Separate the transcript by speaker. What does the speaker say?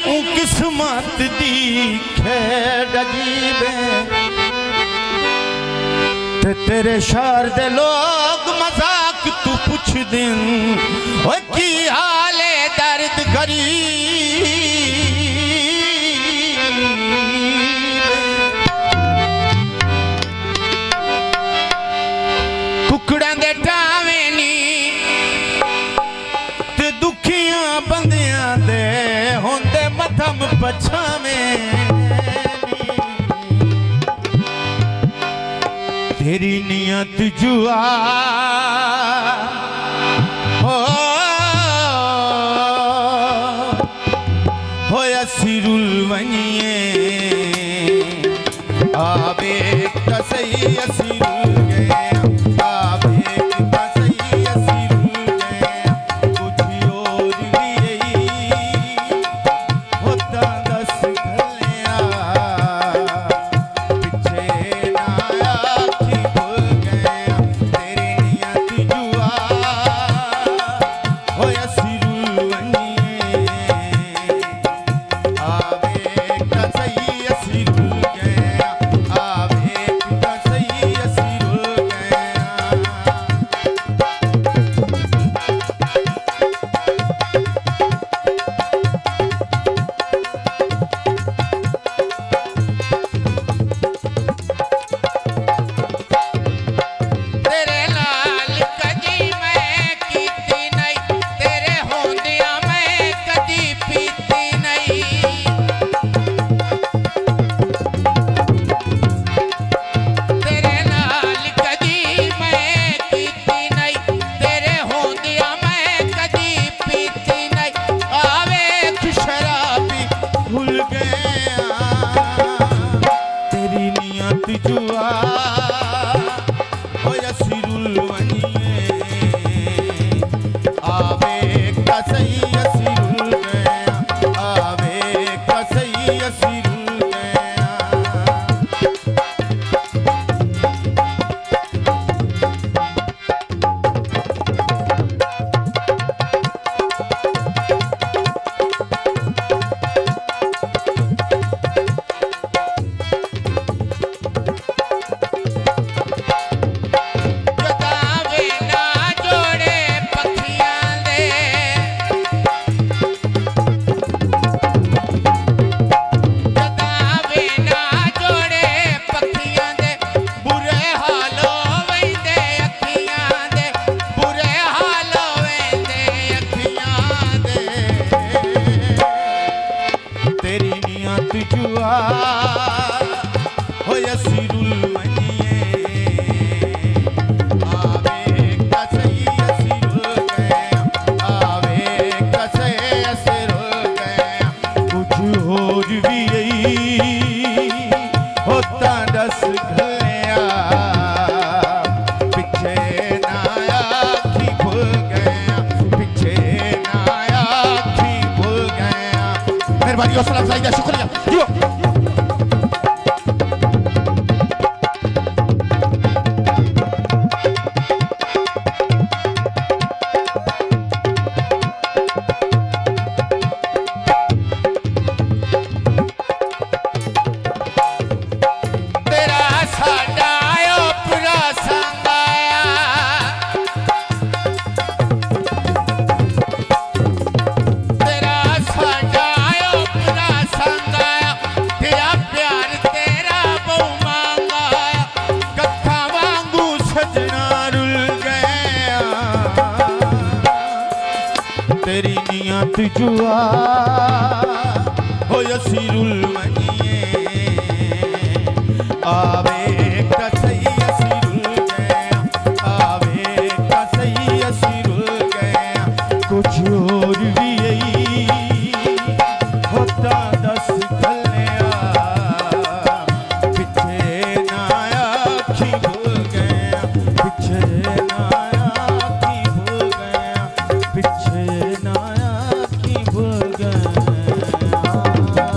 Speaker 1: किस्मत दी खेड अजीब ते तेरे शहर दे लोग मजाक तू पुछ दिन ओ की हाले दर्द गरीब कुकड़ां दे टावे नी ते दुखियां बंदियां दे होंदे मथम पछावे तेरी नियत जुआ होया सिरुल वनिए आबे कसई सिरुल गए आबे कसई सिरुल गए कुछ और भी होता दस गलिया पीछे ना आखी भूल गए तेरी नियत जुआ होया सिरुल वनिए आबे कसई सिरुल गए आबे कसई सिरुल गए तेरे लाल कदी मैं कीती नहीं तेरे होंदिया मैं कदी पीती नहीं तेरे नाल कदी मैं कीती नहीं तेरे होंदिया मैं कदी पीती नहीं आवे शराबी भूल गया तेरी नियत जुआ होया सिरुल वनिए आवे कसई सिरुल गया आवे कसई सिरुल गया जगावे ना जोड़े पखियां दे जगावे ना जोड़े पखियां दे बुरे हालो वैंदे अखियां दे बुरे हालो वैंदे अखियां दे तेरी नियत जुआ होया सिरुल वनिए आवे कसई सिरुल गया आवे कसई सिरुल गया कुछ और भी होता दस गया पीछे ना आखी भूल गया पीछे ना आखी भूल गया मेहरबानी हौसला अफजाई का शुक्रिया जियो तेरा साडा ओपरा संग आया तेरा साडा ओपरा संग आया तेरा प्यार तेरा बहु मांगा कथा वांगू सजना रुल गया तेरी नियत जुआ